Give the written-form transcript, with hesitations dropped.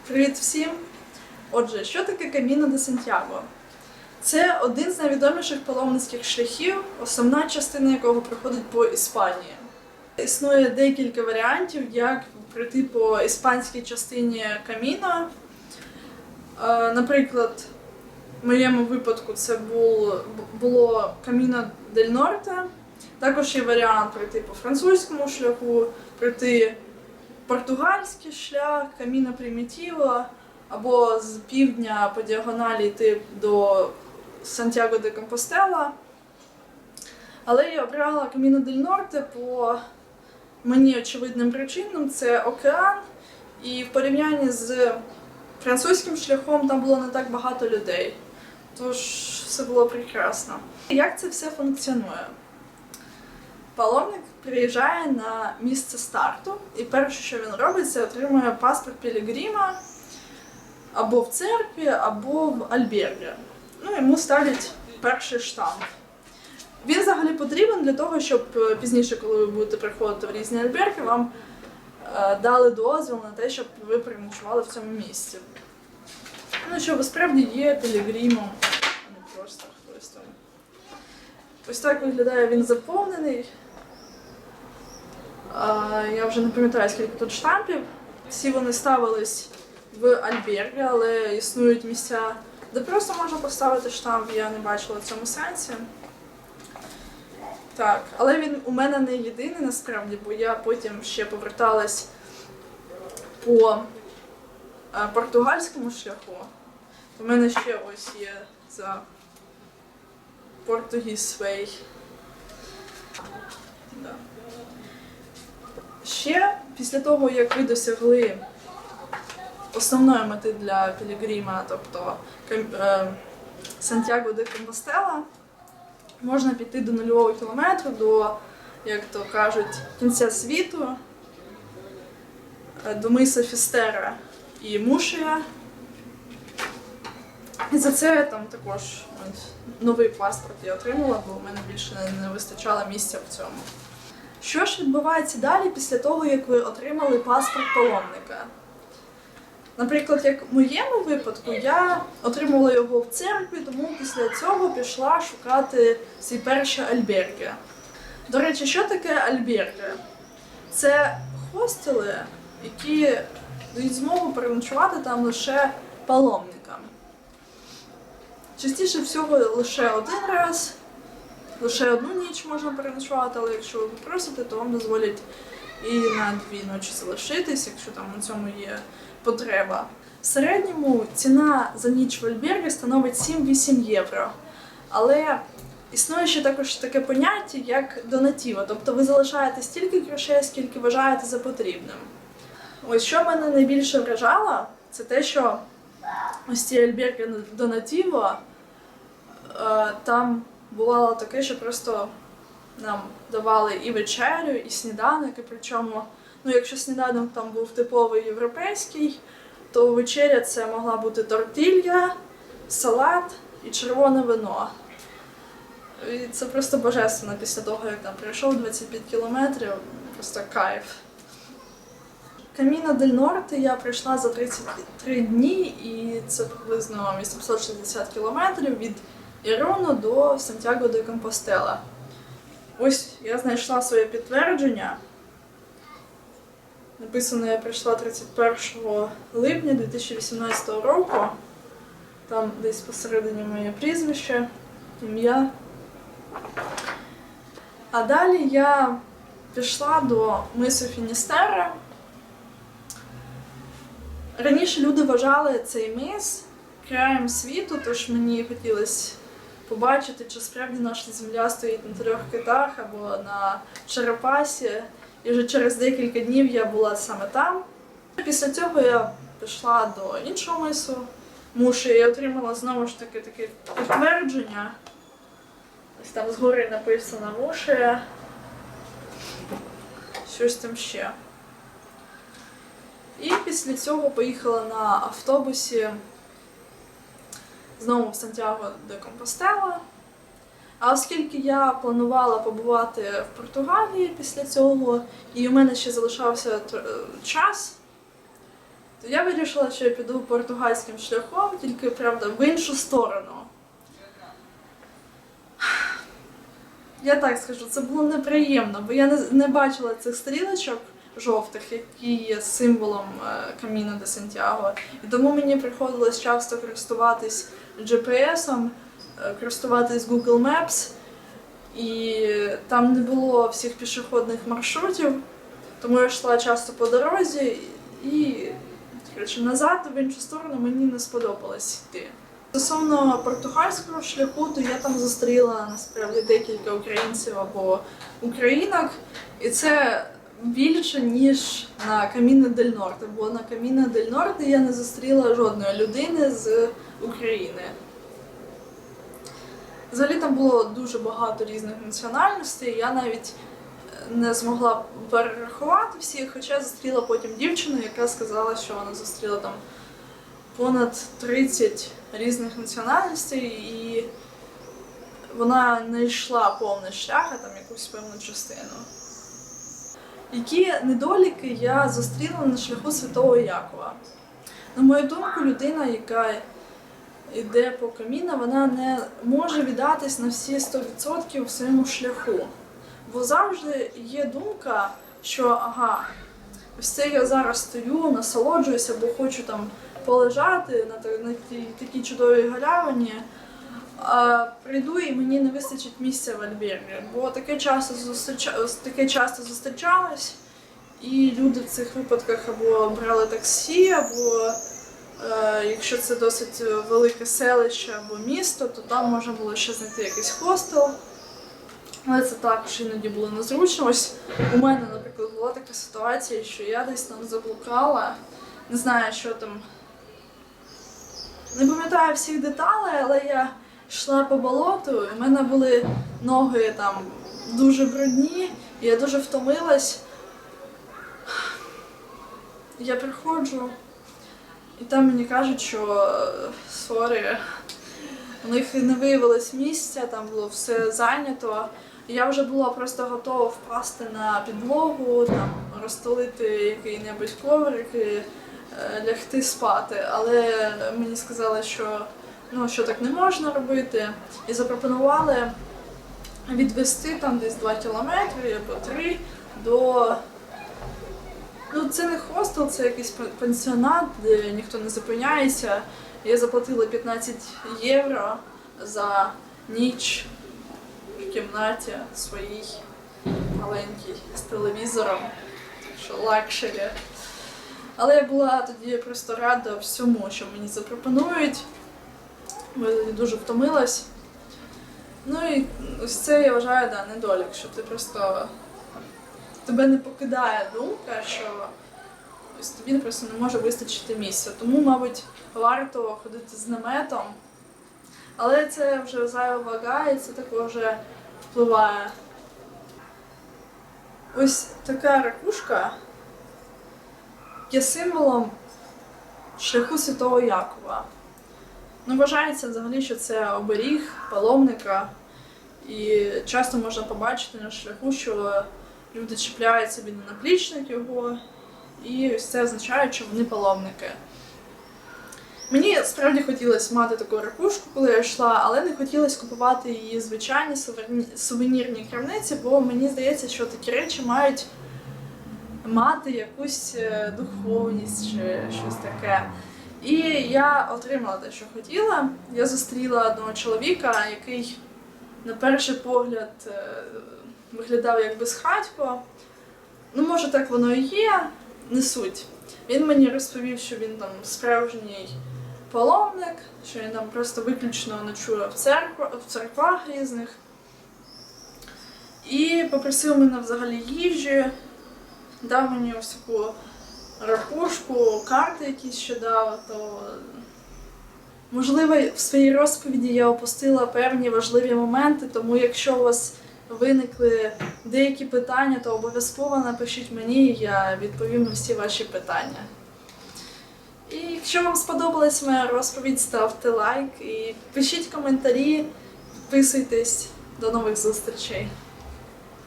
Привіт всім! Отже, що таке Каміно де Сантьяго? Це один з найвідоміших паломницьких шляхів, основна частина якого проходить по Іспанії. Існує декілька варіантів, як пройти по іспанській частині Каміно. Наприклад, в моєму випадку це було Каміно дель Норте. Також є варіант пройти по французькому шляху, пройти португальський шлях, Каміно Примітіво, або з півдня по діагоналі йти до Сантьяго де Компостела. Але я обрала Каміно дель Норте по мені очевидним причинам. Це океан, і в порівнянні з французьким шляхом там було не так багато людей. Тож все було прекрасно. Як це все функціонує? Паломник приїжджає на місце старту, і перше, що він робить, це отримує паспорт пілігрима або в церкві, або в альбергі. Йому ставлять перший штамп. Він взагалі потрібен для того, щоб пізніше, коли ви будете приходити в різні альберги, вам дали дозвіл на те, щоб ви переночували в цьому місці. Що ви справді є пілігримом, а не просто хтось там. Ось так виглядає він заповнений. Я вже не пам'ятаю, скільки тут штампів. Всі вони ставились в альбергі, але існують місця, де просто можна поставити штамп, я не бачила в цьому сенсі. Так, але він у мене не єдиний насправді, бо я потім ще поверталась по португальському шляху. У мене ще ось є за Portuguese Way. Да. Ще після того, як ви досягли основної мети для пілігрима, тобто Сантьяго де Компостела, можна піти до нульового кілометру, до, як то кажуть, кінця світу, до миса Фістера і Мушія. І за це там також новий паспорт я отримала, бо в мене більше не вистачало місця в цьому. Що ж відбувається далі після того, як ви отримали паспорт паломника? Наприклад, як в моєму випадку, я отримала його в церкві, тому після цього пішла шукати свій перший альберги. До речі, що таке альберги? Це хостели, які дають змогу переночувати там лише паломникам. Частіше всього лише один раз, лише одну ніч можна переночувати, але якщо ви попросите, то вам дозволять і на 2 ночі залишитись, якщо там у цьому є потреба. В середньому ціна за ніч в альбергі становить 7-8 євро. Але існує ще також таке поняття, як донатіво, тобто ви залишаєте стільки грошей, скільки вважаєте за потрібним. Ось що мене найбільше вражало, це те, що ось ці альберги донатіво, там бувало таке, що просто нам давали і вечерю, і сніданок, і причому, якщо сніданок там був типовий європейський, то вечеря це могла бути тортилья, салат і червоне вино. І це просто божественно після того, як там пройшов 25 кілометрів, просто кайф. Каміно дель Норте я пройшла за 33 дні, і це приблизно 860 кілометрів від Іруну до Сантьяго де Компостела. Ось я знайшла своє підтвердження. Написано, я прийшла 31 липня 2018 року. Там десь посередині моє прізвище, ім'я. А далі я пішла до мису Фіністерре. Раніше люди вважали цей мис краєм світу, тож мені хотілося побачити, чи справді наша земля стоїть на 3 китах або на черепасі. І вже через декілька днів я була саме там. Після цього я пішла до іншого мису Мушія і отримала знову ж таки таке підтвердження. Ось там згори написано Мушія. Щось там ще. І після цього поїхала на автобусі знову в Сантьяго де Компостела. А оскільки я планувала побувати в Португалії після цього, і у мене ще залишався час, то я вирішила, що я піду португальським шляхом, тільки, правда, в іншу сторону. Я так скажу, це було неприємно, бо я не бачила цих стрілочок жовтих, які є символом Каміно де Сантьяго. І тому мені приходилось часто користуватись GPS-ом, користуватись Google Maps. І там не було всіх пішохідних маршрутів, тому я йшла часто по дорозі і, коротше, назад в іншу сторону мені не сподобалось йти. Стосовно португальського шляху, то я там зустріла насправді декілька українців або українок, і це більше, ніж на Каміно дель Норте, бо на Каміно дель Норте я не зустріла жодної людини з України. Взагалі там було дуже багато різних національностей, я навіть не змогла перерахувати всіх, хоча зустріла потім дівчину, яка сказала, що вона зустріла там понад 30 різних національностей, і вона не йшла повний шлях, а там якусь певну частину. Які недоліки я зустріла на шляху Святого Якова? На мою думку, людина, яка йде по Каміно, вона не може віддатись на всі 100% в своєму шляху. Бо завжди є думка, що ага, ось це я зараз стою, насолоджуюся, бо хочу там полежати на такій чудовій галявині, а прийду і мені не вистачить місця в альбергі. Бо таке часто зустрічалось, і люди в цих випадках або брали таксі, або якщо це досить велике селище або місто, то там можна було ще знайти якийсь хостел. Але це також іноді було незручно. Ось у мене, наприклад, була така ситуація, що я десь там заблукала, не знаю, що там. Не пам'ятаю всіх деталей, але я йшла по болоту, і в мене були ноги там дуже брудні, і я дуже втомилась. Я приходжу, і там мені кажуть, що сорі, у них не виявилось місця, там було все зайнято. І я вже була просто готова впасти на підлогу, там розстелити який-небудь коврик і лягти спати. Але мені сказали, що так не можна робити, і запропонували відвести там десь 2 кілометри або 3 до... Ну, це не хостел, це якийсь пансіонат, де ніхто не зупиняється. Я заплатила 15 євро за ніч в кімнаті своїй маленькій з телевізором, що лакшері. Але я була тоді просто рада всьому, що мені запропонують. Я дуже втомилась. Ну і ось це, я вважаю, недолік, що ти просто... Тебе не покидає думка, що ось тобі просто не може вистачити місця. Тому, мабуть, варто ходити з наметом. Але це вже зайва вага, і це також впливає. Ось така ракушка є символом шляху Святого Якова. Ну, вважається взагалі, що це оберіг паломника. І часто можна побачити на шляху, що люди чіпляють собі на наплічник його, і ось це означає, що вони паломники. Мені справді хотілося мати таку ракушку, коли я йшла, але не хотілося купувати її звичайні сувенірні крамниці, бо мені здається, що такі речі мають мати якусь духовність чи щось таке. І я отримала те, що хотіла. Я зустріла одного чоловіка, який на перший погляд виглядав як безхатько. Ну, може, так воно і є, не суть. Він мені розповів, що він там справжній паломник, що він там просто виключно ночує в церквах різних. І попросив мене взагалі їжі, дав мені ось таку ракушку, карти якісь ще дав. То... Можливо, в своїй розповіді я опустила певні важливі моменти, тому якщо у вас виникли деякі питання, то обов'язково напишіть мені, і я відповім на всі ваші питання. І якщо вам сподобалась моя розповідь, ставте лайк і пишіть коментарі, підписуйтесь. До нових зустрічей!